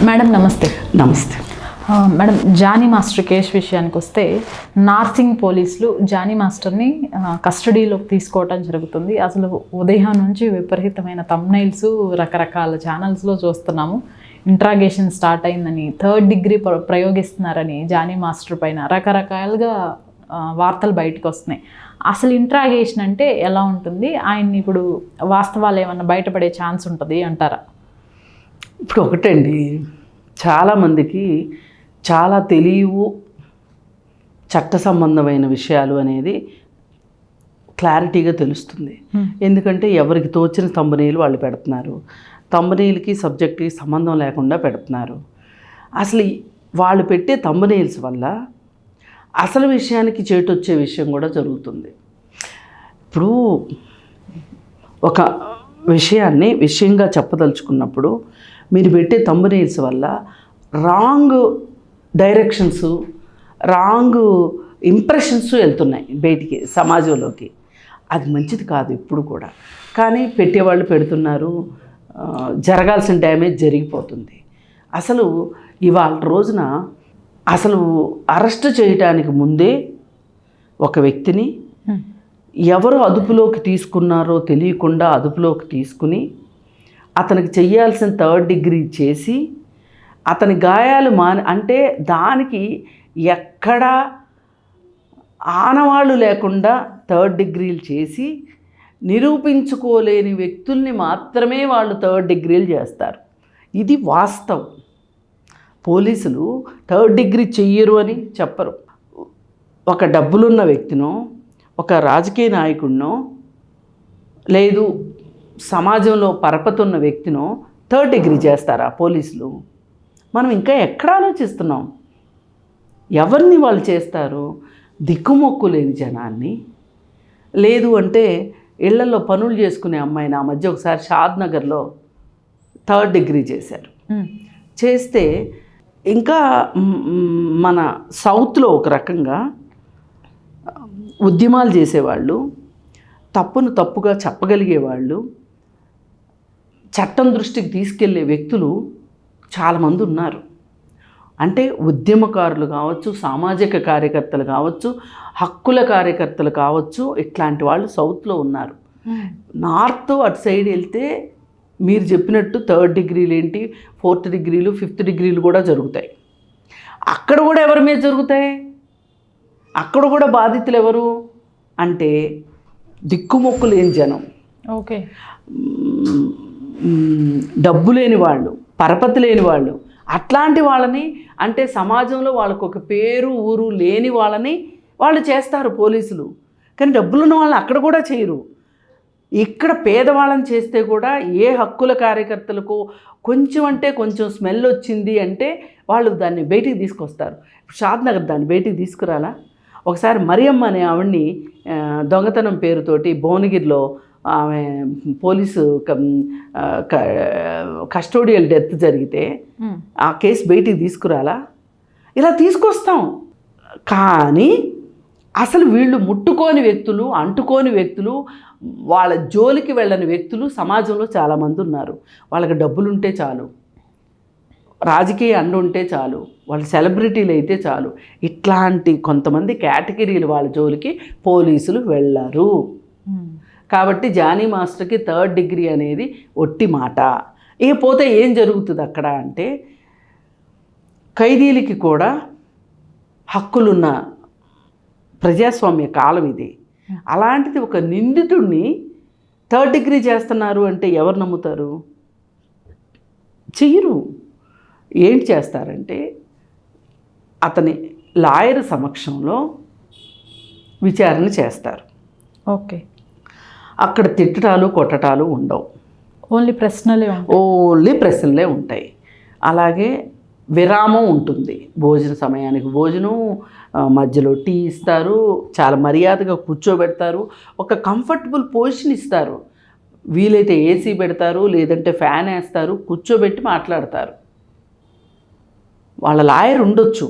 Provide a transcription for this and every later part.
Madam నమస్తే. నమస్తే madam, Johnny master case విషయానికి వస్తే నార్సింగ్ పోలీసులు జానీ మాస్టర్ని కస్టడీలోకి తీసుకోవటం జరుగుతుంది. అసలు ఉదయం నుంచి విపరీతమైన థంబ్నైల్స్ రకరకాల ఛానల్స్లో చూస్తున్నాము. ఇంట్రాగేషన్ స్టార్ట్ అయిందని, 3rd డిగ్రీ ప్రయోగిస్తున్నారని జానీ మాస్టర్ పైన రకరకాలుగా వార్తలు బయటకు వస్తున్నాయి. అసలు ఇంట్రాగేషన్ అంటే ఎలా ఉంటుంది? ఆయన్ని ఇప్పుడు వాస్తవాలు ఏమన్నా బయటపడే ఛాన్స్ ఉంటుంది అంటారా? ఇప్పుడు ఒకటండి, చాలామందికి చాలా తెలియవు చట్ట సంబంధమైన విషయాలు అనేది క్లారిటీగా తెలుస్తుంది. ఎందుకంటే ఎవరికి తోచిన థంబ్నెయిల్ వాళ్ళు పెడుతున్నారు. థంబ్నెయిల్కి సబ్జెక్ట్కి సంబంధం లేకుండా పెడుతున్నారు. అసలు వాళ్ళు పెట్టే థంబ్నెయిల్స్ వల్ల అసలు విషయానికి చేటొచ్చే విషయం కూడా జరుగుతుంది. ఇప్పుడు ఒక విషయంగా చెప్పదలుచుకున్నప్పుడు మీరు పెట్టే థంబ్నెయిల్స్ వల్ల రాంగ్ డైరెక్షన్స్, రాంగ్ ఇంప్రెషన్స్ వెళ్తున్నాయి బయటికి, సమాజంలోకి. అది మంచిది కాదు ఎప్పుడు కూడా. కానీ పెట్టేవాళ్ళు పెడుతున్నారు, జరగాల్సిన డ్యామేజ్ జరిగిపోతుంది. అసలు ఇవాళ రోజున అసలు అరెస్ట్ చేయడానికి ముందే ఒక వ్యక్తిని ఎవరు అదుపులోకి తీసుకున్నారో తెలియకుండా అదుపులోకి తీసుకుని అతనికి చెయ్యాల్సిన 3rd డిగ్రీ చేసి అతని గాయాలు అంటే దానికి ఎక్కడా ఆనవాళ్ళు లేకుండా 3rd డిగ్రీలు చేసి నిరూపించుకోలేని వ్యక్తుల్ని మాత్రమే వాళ్ళు 3rd డిగ్రీలు చేస్తారు. ఇది వాస్తవం. పోలీసులు 3rd డిగ్రీ చెయ్యరు అని చెప్పరు. ఒక డబ్బులున్న వ్యక్తినో, ఒక రాజకీయ నాయకుడినో, లేదు సమాజంలో పరపతున్న వ్యక్తినో 3rd డిగ్రీ చేస్తారా పోలీసులు? మనం ఇంకా ఎక్కడ ఆలోచిస్తున్నాం? ఎవరిని వాళ్ళు చేస్తారు? దిక్కుమొక్కు లేని జనాన్ని, లేదు అంటే ఇళ్లలో పనులు చేసుకునే అమ్మాయిని ఆ మధ్య ఒకసారి షాద్నగర్లో 3rd డిగ్రీ చేశారు. చేస్తే ఇంకా మన సౌత్లో ఒక రకంగా ఉద్యమాలు చేసేవాళ్ళు, తప్పును తప్పుగా చెప్పగలిగేవాళ్ళు, చట్టం దృష్టికి తీసుకెళ్లే వ్యక్తులు చాలామంది ఉన్నారు. అంటే ఉద్యమకారులు కావచ్చు, సామాజిక కార్యకర్తలు కావచ్చు, హక్కుల కార్యకర్తలు కావచ్చు, ఇట్లాంటి వాళ్ళు సౌత్లో ఉన్నారు. నార్త్ అటు సైడ్ వెళ్తే మీరు చెప్పినట్టు 3rd డిగ్రీలు ఏంటి, 4th డిగ్రీలు, 5th డిగ్రీలు కూడా జరుగుతాయి. అక్కడ కూడా ఎవరి మీద జరుగుతాయి? అక్కడ కూడా బాధితులు ఎవరు అంటే దిక్కుమొక్కు లేని జనం, ఓకే, డబ్బు లేని వాళ్ళు, పరపతి లేని వాళ్ళు, అట్లాంటి వాళ్ళని, అంటే సమాజంలో వాళ్ళకు ఒక పేరు ఊరు లేని వాళ్ళని వాళ్ళు చేస్తారు పోలీసులు. కానీ డబ్బులున్న వాళ్ళని అక్కడ కూడా చేయరు. ఇక్కడ పేదవాళ్ళని చేస్తే కూడా ఏ హక్కుల కార్యకర్తలకు కొంచెం అంటే కొంచెం స్మెల్ వచ్చింది అంటే వాళ్ళు దాన్ని బయటికి తీసుకొస్తారు. షాద్నగర్ దాన్ని బయటికి తీసుకురాలా? ఒకసారి మరియమ్మ అనే ఆవిడ్ని దొంగతనం పేరుతోటి భువనగిరిలో ఆమె పోలీసు కస్టోడియల్ డెత్ జరిగితే ఆ కేసు బయటికి తీసుకురాలా? ఇలా తీసుకొస్తాం. కానీ అసలు వీళ్ళు ముట్టుకోని వ్యక్తులు, అంటుకోని వ్యక్తులు, వాళ్ళ జోలికి వెళ్ళని వ్యక్తులు సమాజంలో చాలామంది ఉన్నారు. వాళ్ళకి డబ్బులుంటే చాలు, రాజకీయ అండ ఉంటే చాలు, వాళ్ళు సెలబ్రిటీలు అయితే చాలు. ఇట్లాంటి కొంతమంది కేటగిరీలు వాళ్ళ జోలికి పోలీసులు వెళ్ళరు. కాబట్టి జానీ మాస్టర్కి 3rd డిగ్రీ అనేది ఒట్టి మాట. పోతే ఏం జరుగుతుంది అక్కడ అంటే, ఖైదీలకి కూడా హక్కులున్న ప్రజాస్వామ్య కాలం ఇది. అలాంటిది ఒక నిందితుడిని 3rd డిగ్రీ చేస్తున్నారు అంటే ఎవరు నమ్ముతారు? చెయ్యరు. ఏంటి చేస్తారంటే అతని లాయర్ సమక్షంలో విచారణ చేస్తారు. ఓకే, అక్కడ తిట్టటాలు కొట్టటాలు ఉండవు, ఓన్లీ ప్రశ్నలే ఉంటాయి. అలాగే విరామం ఉంటుంది. భోజన సమయానికి భోజనం, మధ్యలో టీ ఇస్తారు, చాలా మర్యాదగా కూర్చోబెడతారు, ఒక కంఫర్టబుల్ పొజిషన్ ఇస్తారు. వీలైతే ఏసీ పెడతారు, లేదంటే ఫ్యాన్ వేస్తారు, కూర్చోబెట్టి మాట్లాడతారు. వాళ్ళ లాయర్ ఉండొచ్చు,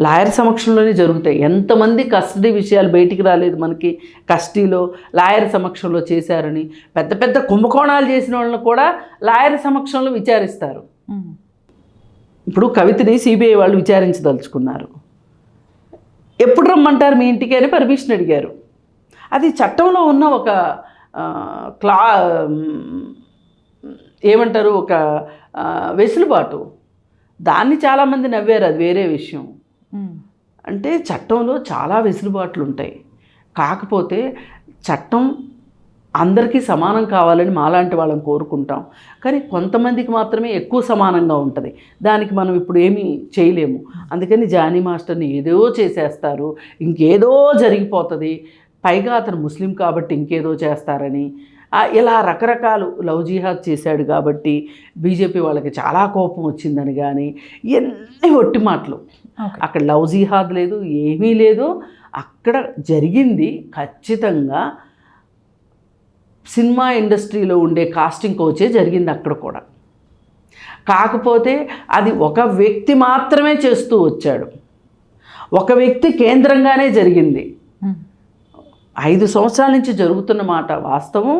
లాయర్ సమక్షంలోనే జరుగుతాయి. ఎంతమంది కస్టడీ విషయాలు బయటికి రాలేదు మనకి, కస్టడీలో లాయర్ సమక్షంలో చేశారని. పెద్ద పెద్ద కుంభకోణాలు చేసిన వాళ్ళని కూడా లాయర్ సమక్షంలో విచారిస్తారు. ఇప్పుడు కవితని సిబిఐ వాళ్ళు విచారించదలుచుకున్నారు. ఎప్పుడు రమ్మంటారు మీ ఇంటికి అని పర్మిషన్ అడిగారు. అది చట్టంలో ఉన్న ఒక ఏమంటారు, ఒక వెసులుబాటు. దాన్ని చాలామంది నవ్వారు, అది వేరే విషయం. అంటే చట్టంలో చాలా వెసులుబాట్లు ఉంటాయి. కాకపోతే చట్టం అందరికీ సమానం కావాలని మాలాంటి వాళ్ళని కోరుకుంటాం. కానీ కొంతమందికి మాత్రమే ఎక్కువ సమానంగా ఉంటుంది. దానికి మనం ఇప్పుడు ఏమీ చేయలేము. అందుకని జానీ మాస్టర్ని ఏదో చేసేస్తారు, ఇంకేదో జరిగిపోతుంది, పైగా అతను ముస్లిం కాబట్టి ఇంకేదో చేస్తారని, ఇలా రకరకాలు లవ్ జిహాద్ చేశాడు కాబట్టి బీజేపీ వాళ్ళకి చాలా కోపం వచ్చిందని, కానీ ఎన్ని ఒట్టి మాటలు. అక్కడ లవ్ జిహాద్ లేదు, ఏమీ లేదు. అక్కడ జరిగింది ఖచ్చితంగా సినిమా ఇండస్ట్రీలో ఉండే కాస్టింగ్ కోచే జరిగింది అక్కడ కూడా. కాకపోతే అది ఒక వ్యక్తి మాత్రమే చేస్తూ వచ్చాడు, ఒక వ్యక్తి కేంద్రంగానే జరిగింది. 5 సంవత్సరాల నుంచి జరుగుతున్న మాట వాస్తవం.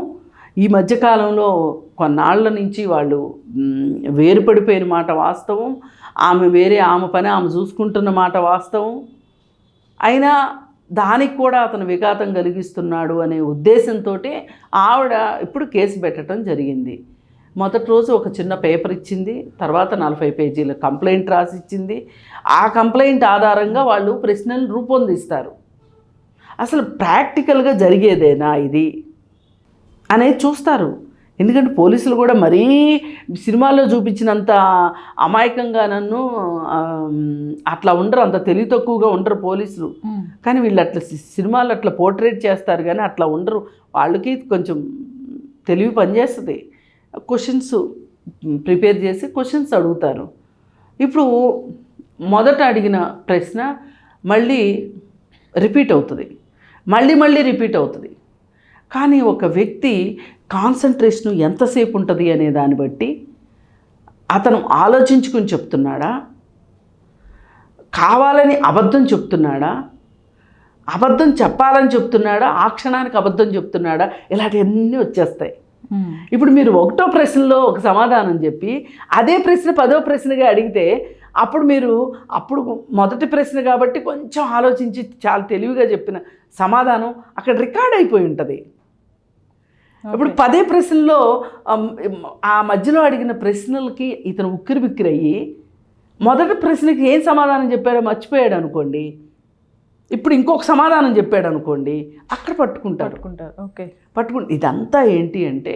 ఈ మధ్యకాలంలో కొన్నాళ్ల నుంచి వాళ్ళు వేరుపడిపోయిన మాట వాస్తవం. ఆమె వేరే, ఆమె పని ఆమె చూసుకుంటున్న మాట వాస్తవం. అయినా దానికి కూడా అతను విఘాతం కలిగిస్తున్నాడు అనే ఉద్దేశంతో ఆవిడ ఇప్పుడు కేసు పెట్టడం జరిగింది. మొదటి రోజు ఒక చిన్న పేపర్ ఇచ్చింది, తర్వాత 40 పేజీల కంప్లైంట్ రాసి ఇచ్చింది. ఆ కంప్లైంట్ ఆధారంగా వాళ్ళు ప్రశ్నలు రూపొందిస్తారు. అసలు ప్రాక్టికల్గా జరిగేదేనా ఇది అనేది చూస్తారు. ఎందుకంటే పోలీసులు కూడా మరీ సినిమాల్లో చూపించినంత అమాయకంగా నన్ను అట్లా ఉండరు, అంత తెలివి తక్కువగా ఉండరు పోలీసులు. కానీ వీళ్ళు అట్లా సినిమాలు అట్లా పోర్ట్రేట్ చేస్తారు, కానీ అట్లా ఉండరు. వాళ్ళకి కొంచెం తెలివి పనిచేస్తుంది. క్వశ్చన్స్ ప్రిపేర్ చేసి క్వశ్చన్స్ అడుగుతారు. ఇప్పుడు మొదట అడిగిన ప్రశ్న మళ్ళీ రిపీట్ అవుతుంది, మళ్ళీ రిపీట్ అవుతుంది. కానీ ఒక వ్యక్తి కాన్సన్ట్రేషన్ ఎంతసేపు ఉంటుంది అనే దాన్ని బట్టి అతను ఆలోచించుకుని చెప్తున్నాడా, కావాలని అబద్ధం చెప్తున్నాడా, అబద్ధం చెప్పాలని చెప్తున్నాడా, ఆ క్షణానికి అబద్ధం చెప్తున్నాడా, ఇలాంటివన్నీ వచ్చేస్తాయి. ఇప్పుడు మీరు ఒకటో ప్రశ్నలో ఒక సమాధానం చెప్పి అదే ప్రశ్న 10వ ప్రశ్నగా అడిగితే అప్పుడు మొదటి ప్రశ్న కాబట్టి కొంచెం ఆలోచించి చాలా తెలివిగా చెప్పిన సమాధానం అక్కడ రికార్డ్ అయిపోయి ఉంటుంది. ఇప్పుడు 10 ప్రశ్నలో ఆ మధ్యలో అడిగిన ప్రశ్నలకి ఇతను ఉక్కిరిబిక్కిరయ్యి మొదటి ప్రశ్నకి ఏం సమాధానం చెప్పాడో మర్చిపోయాడు అనుకోండి, ఇప్పుడు ఇంకొక సమాధానం చెప్పాడు అనుకోండి, అక్కడ పట్టుకుంటారు. ఓకే, ఇదంతా ఏంటి అంటే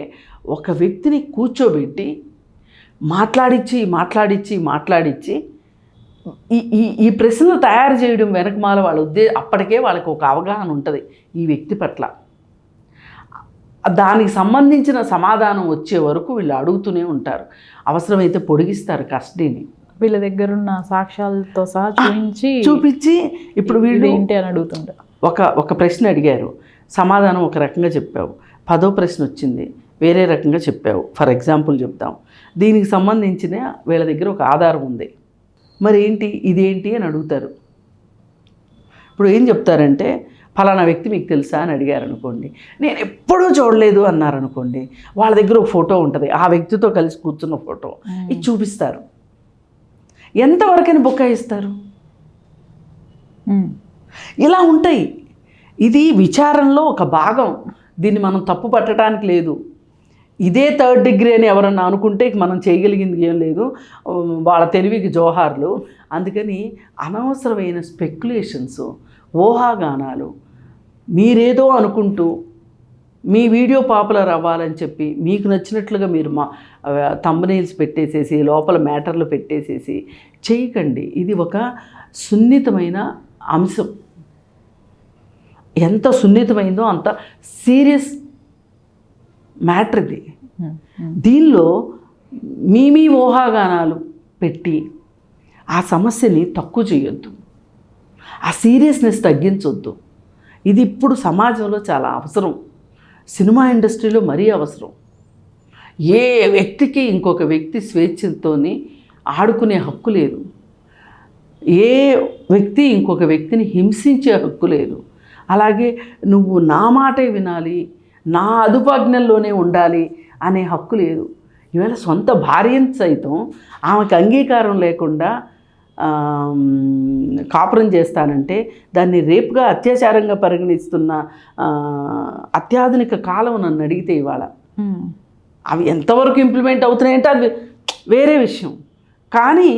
ఒక వ్యక్తిని కూర్చోబెట్టి మాట్లాడించి ఈ ప్రశ్నలు తయారు చేయడం వెనకమాల వాళ్ళ అప్పటికే వాళ్ళకి ఒక అవగాహన ఉంటుంది ఈ వ్యక్తి పట్ల. దానికి సంబంధించిన సమాధానం వచ్చే వరకు వీళ్ళు అడుగుతూనే ఉంటారు. అవసరమైతే పొడిగిస్తారు కస్టడీని. వీళ్ళ దగ్గరున్న సాక్ష్యాలతో సహా చూపించి ఇప్పుడు వీళ్ళు ఏంటి అని అడుగుతుంటారు. ఒక ప్రశ్న అడిగారు, సమాధానం ఒక రకంగా చెప్పావు, 10వ ప్రశ్న వచ్చింది వేరే రకంగా చెప్పావు. ఫర్ ఎగ్జాంపుల్ చెప్తాం, దీనికి సంబంధించిన వీళ్ళ దగ్గర ఒక ఆధారం ఉంది, మరి ఏంటి ఇదేంటి అని అడుగుతారు. ఇప్పుడు ఏం చెప్తారంటే, ఫలానా వ్యక్తి మీకు తెలుసా అని అడిగారు అనుకోండి, నేను ఎప్పుడూ చూడలేదు అన్నారనుకోండి, వాళ్ళ దగ్గర ఒక ఫోటో ఉంటుంది, ఆ వ్యక్తితో కలిసి కూర్చున్న ఫోటో ఇది చూపిస్తారు. ఎంతవరకైనా బుకాయిస్తారు. ఇలా ఉంటాయి. ఇది విచారణలో ఒక భాగం, దీన్ని మనం తప్పు పట్టడానికి లేదు. ఇదే 3rd డిగ్రీ అని ఎవరన్నా అనుకుంటే మనం చేయగలిగింది ఏం లేదు, వాళ్ళ తెలివికి జోహార్లు. అందుకని అనవసరమైన స్పెక్యులేషన్స్, ఊహాగానాలు, మీరేదో అనుకుంటూ మీ వీడియో పాపులర్ అవ్వాలని చెప్పి మీకు నచ్చినట్లుగా మీరు థంబ్నెయిల్స్ పెట్టేసేసి లోపల మ్యాటర్లు పెట్టేసేసి చేయకండి. ఇది ఒక సున్నితమైన అంశం. ఎంత సున్నితమైందో అంత సీరియస్ మ్యాటర్ ఇది. దీనిలో మీ ఊహాగానాలు పెట్టి ఆ సమస్యని తక్కువ చేయొద్దు, ఆ సీరియస్నెస్ తగ్గించొద్దు. ఇది ఇప్పుడు సమాజంలో చాలా అవసరం, సినిమా ఇండస్ట్రీలో మరీ అవసరం. ఏ వ్యక్తికి ఇంకొక వ్యక్తి స్వేచ్ఛతో ఆడుకునే హక్కు లేదు. ఏ వ్యక్తి ఇంకొక వ్యక్తిని హింసించే హక్కు లేదు. అలాగే నువ్వు నా మాటే వినాలి, నా అదుపాజ్ఞల్లోనే ఉండాలి అనే హక్కు లేదు. ఈవేళ సొంత భార్యను సైతం ఆమెకు అంగీకారం లేకుండా కాపురం చేస్తానంటే దాన్ని రేపుగా అత్యాచారంగా పరిగణిస్తున్న అత్యాధునిక కాలం నన్ను అడిగితే ఇవాళ అవి ఎంతవరకు ఇంప్లిమెంట్ అవుతున్నాయంటే అది వేరే విషయం. కానీ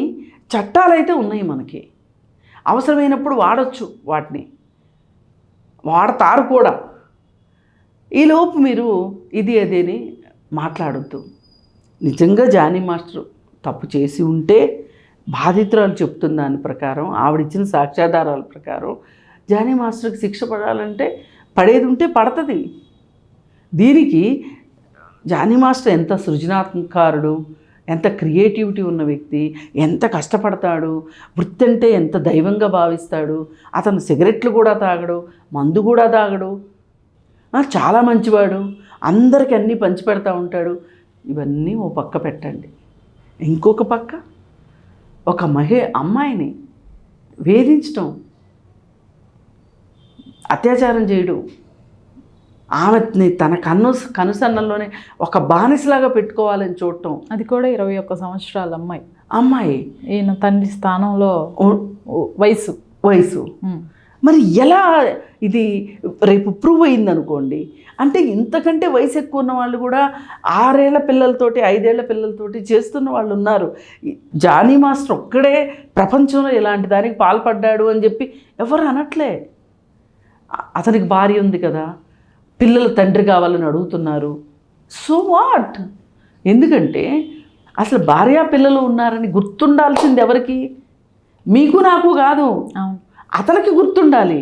చట్టాలైతే ఉన్నాయి మనకి, అవసరమైనప్పుడు వాడచ్చు, వాటిని వాడతారు కూడా. ఈలోపు మీరు ఇది అదేని మాట్లాడొద్దు. నిజంగా జానీ మాస్టర్ తప్పు చేసి ఉంటే బాధితురాలు చెప్తున్న దాని ప్రకారం, ఆవిడిచ్చిన సాక్ష్యాధారాల ప్రకారం జానీ మాస్టర్కి శిక్ష పడాలంటే పడేది ఉంటే పడుతుంది. దీనికి జానీ మాస్టర్ ఎంత సృజనాత్మకారుడు, ఎంత క్రియేటివిటీ ఉన్న వ్యక్తి, ఎంత కష్టపడతాడు, వృత్తి అంటే ఎంత దైవంగా భావిస్తాడు. అతను సిగరెట్లు కూడా తాగడు, మందు కూడా తాగడు, చాలా మంచివాడు, అందరికీ అన్నీ పంచిపెడతా ఉంటాడు. ఇవన్నీ ఓ పక్క పెట్టండి. ఇంకొక పక్క ఒక అమ్మాయిని వేధించడం, అత్యాచారం చేయడం, ఆమెని తన కనుసన్నల్లోనే ఒక బానిసలాగా పెట్టుకోవాలని చూడటం. అది కూడా 21 సంవత్సరాల అమ్మాయి, ఈయన తండ్రి స్థానంలో వయసు. మరి ఎలా ఇది రేపు ప్రూవ్ అయిందనుకోండి, అంటే ఇంతకంటే వయసు ఎక్కువ ఉన్న వాళ్ళు కూడా 6 ఏళ్ల పిల్లలతోటి 5 ఏళ్ల పిల్లలతోటి చేస్తున్న వాళ్ళు ఉన్నారు. జానీ మాస్టర్ ఒక్కడే ప్రపంచంలో ఇలాంటి దానికి పాల్పడ్డాడు అని చెప్పి ఎవరు అనట్లే. అతనికి భార్య ఉంది కదా, పిల్లల తండ్రి కావాలని అడుగుతున్నారు. So what? ఎందుకంటే అసలు భార్య పిల్లలు ఉన్నారని గుర్తుండాల్సింది ఎవరికి? మీకు నాకు కాదు, అతనికి గుర్తుండాలి.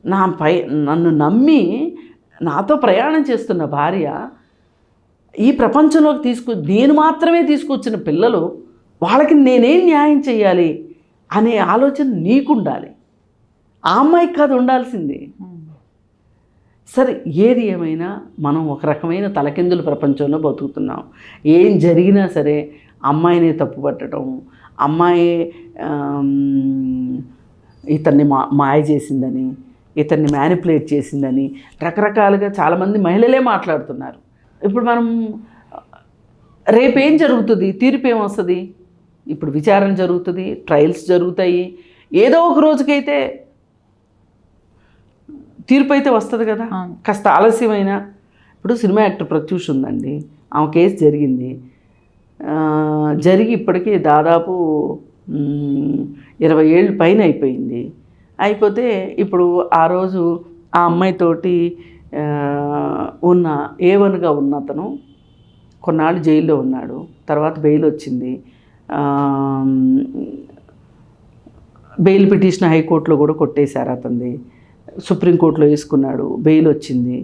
నన్ను నమ్మి నాతో ప్రయాణం చేస్తున్న భార్య, ఈ ప్రపంచంలోకి నేను మాత్రమే తీసుకొచ్చిన పిల్లలు, వాళ్ళకి నేనేం న్యాయం చేయాలి అనే ఆలోచన నీకుండాలి. ఆ అమ్మాయికి కాదు ఉండాల్సింది. సరే, ఏది ఏమైనా మనం ఒక రకమైన తలకిందుల ప్రపంచంలో బతుకుతున్నాం. ఏం జరిగినా సరే అమ్మాయినే తప్పు పట్టడం, అమ్మాయి ఇతన్ని మాయ చేసిందని, ఇతన్ని మ్యానిపులేట్ చేసిందని రకరకాలుగా చాలామంది మహిళలే మాట్లాడుతున్నారు. ఇప్పుడు మనం రేపేం జరుగుతుంది, తీర్పు ఏమొస్తుంది? ఇప్పుడు విచారణ జరుగుతుంది, ట్రయల్స్ జరుగుతాయి, ఏదో ఒక రోజుకైతే తీర్పు అయితే వస్తుంది కదా. కాస్త ఆలస్యమైనా, ఇప్పుడు సినిమా యాక్టర్ ప్రత్యూష్ ఉందండి, ఆమె కేసు జరిగి ఇప్పటికీ దాదాపు 20 ఏళ్ళు పైన అయిపోయింది. అయిపోతే ఇప్పుడు ఆ రోజు ఆ అమ్మాయితోటి ఉన్న A1గా ఉన్న అతను కొన్నాళ్ళు జైల్లో ఉన్నాడు. తర్వాత బెయిల్ వచ్చింది. బెయిల్ పిటిషన్ హైకోర్టులో కూడా కొట్టేశారు అతనిది. సుప్రీంకోర్టులో వేసుకున్నాడు, బెయిల్ వచ్చింది.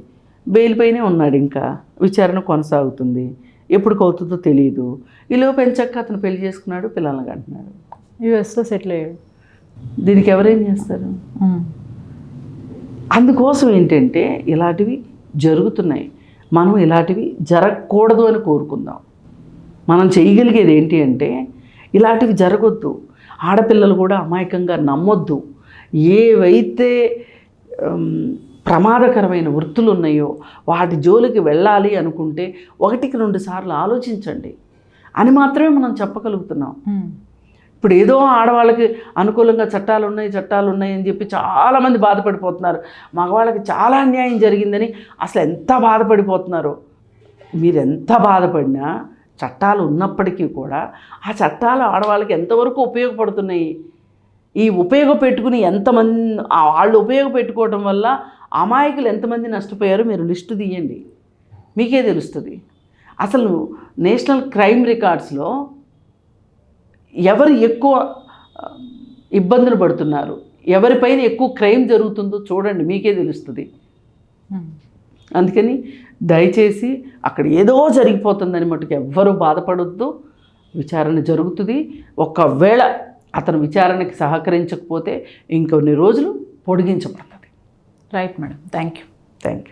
బెయిల్ పైనే ఉన్నాడు, ఇంకా విచారణ కొనసాగుతుంది. ఎప్పుడు అవుతుందో తెలియదు. ఈలోపు ఎంచక్క అతను పెళ్లి చేసుకున్నాడు, పిల్లల్ని కంటున్నాడు, యూఎస్లో సెటిల్ అయ్యాడు. దీనికి ఎవరేం చేస్తారు? అందుకోసం ఏంటంటే ఇలాంటివి జరుగుతున్నాయి. మనం ఇలాంటివి జరగకూడదు అని కోరుకుందాం. మనం చేయగలిగేది ఏంటి అంటే ఇలాంటివి జరగొద్దు. ఆడపిల్లలు కూడా అమాయకంగా నమ్మొద్దు. ఏవైతే ప్రమాదకరమైన వృత్తులు ఉన్నాయో వాటి జోలికి వెళ్ళాలి అనుకుంటే 1-2 సార్లు ఆలోచించండి అని మాత్రమే మనం చెప్పగలుగుతున్నాం. ఇప్పుడు ఏదో ఆడవాళ్ళకి అనుకూలంగా చట్టాలు ఉన్నాయి అని చెప్పి చాలామంది బాధపడిపోతున్నారు. మగవాళ్ళకి చాలా అన్యాయం జరిగిందని అసలు ఎంత బాధపడిపోతున్నారు. మీరు ఎంత బాధపడినా చట్టాలు ఉన్నప్పటికీ కూడా ఆ చట్టాలు ఆడవాళ్ళకి ఎంతవరకు ఉపయోగపడుతున్నాయి, ఈ ఉపయోగపెట్టుకుని ఎంతమంది వాళ్ళు ఉపయోగపెట్టుకోవడం వల్ల అమాయకులు ఎంతమంది నష్టపోయారో మీరు లిస్టు తీయండి, మీకే తెలుస్తుంది. అసలు నేషనల్ క్రైమ్ రికార్డ్స్లో ఎవరు ఎక్కువ ఇబ్బందులు పడుతున్నారు, ఎవరిపైన ఎక్కువ క్రైమ్ జరుగుతుందో చూడండి, మీకే తెలుస్తుంది. అందుకని దయచేసి అక్కడ ఏదో జరిగిపోతుందని మటుకు ఎవ్వరూ బాధపడొద్దు. విచారణ జరుగుతుంది. ఒకవేళ అతను విచారణకి సహకరించకపోతే ఇంకొన్ని రోజులు పొడిగించబడుతుంది. Right madam, thank you.